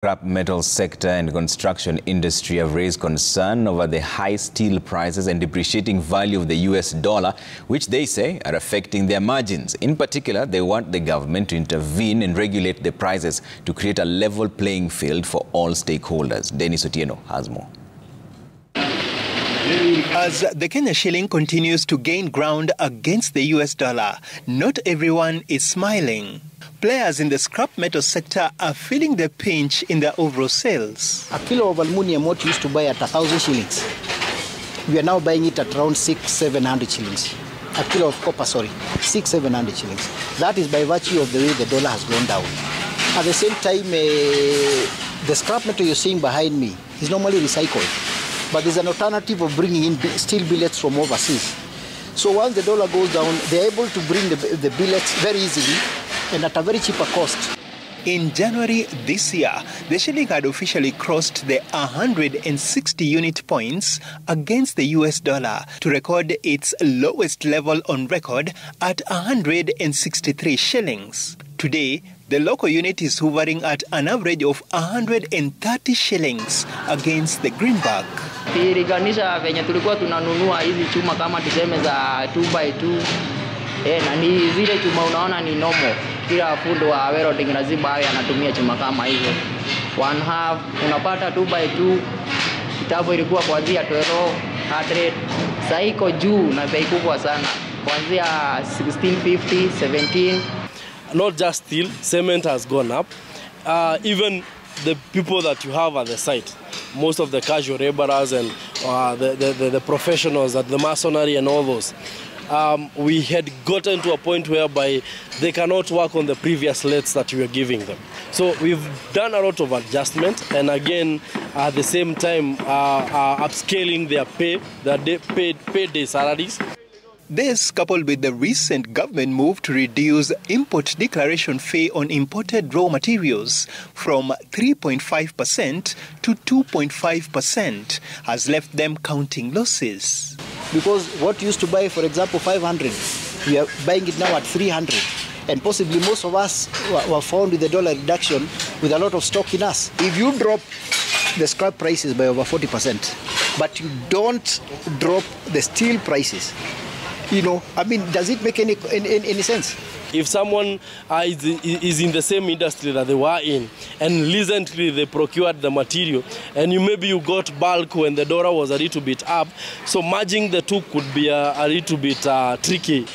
Scrap metal sector and construction industry have raised concern over the high steel prices and depreciating value of the US dollar, which they say are affecting their margins. In particular, they want the government to intervene and regulate the prices to create a level playing field for all stakeholders. Dennis Otieno has more. As the Kenya shilling continues to gain ground against the US dollar, not everyone is smiling. Players in the scrap metal sector are feeling the pinch in their overall sales. A kilo of aluminium what used to buy at 1,000 shillings, we are now buying it at around 600-700 shillings. A kilo of copper, 600-700 shillings. That is by virtue of the way the dollar has gone down. At the same time, the scrap metal you're seeing behind me is normally recycled. But there's an alternative of bringing in steel billets from overseas. So once the dollar goes down, they're able to bring the billets very easily and at a very cheaper cost. In January this year, the shilling had officially crossed the 160 unit points against the US dollar to record its lowest level on record at 163 shillings. Today, the local unit is hovering at an average of 130 shillings against the greenback. Ukilinganisha venye tulikuwa tunanunua hizi chuma kama tuseme za 2x2 na ni zile chuma unaona ni normal. Kila fundo wa welding lazima awe anatumia chuma kama hizo. 1/2 unapata 2x2 kitabu ilikuwa kuanzia 1200 sasa iko juu na bei kubwa sana kuanzia 1650 17. Not just steel, cement has gone up. Even the people that you have at the site, most of the casual laborers and the professionals at the masonry and all those, we had gotten to a point whereby they cannot work on the previous rates that we were giving them. So we've done a lot of adjustment, and again, at the same time, upscaling their pay, their payday salaries. This, coupled with the recent government move to reduce import declaration fee on imported raw materials from 3.5% to 2.5%, has left them counting losses. Because what used to buy, for example, 500, we are buying it now at 300. And possibly most of us were found with the dollar reduction with a lot of stock in us. If you drop the scrap prices by over 40%, but you don't drop the steel prices, does it make any sense? If someone is in the same industry that they were in, and recently they procured the material, and maybe you got bulk when the dollar was a little bit up, so merging the two could be a little bit tricky.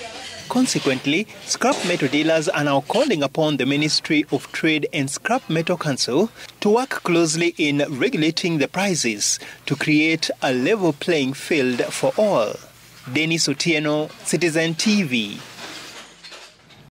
Consequently, scrap metal dealers are now calling upon the Ministry of Trade and Scrap Metal Council to work closely in regulating the prices to create a level playing field for all. Dennis Otieno, Citizen TV.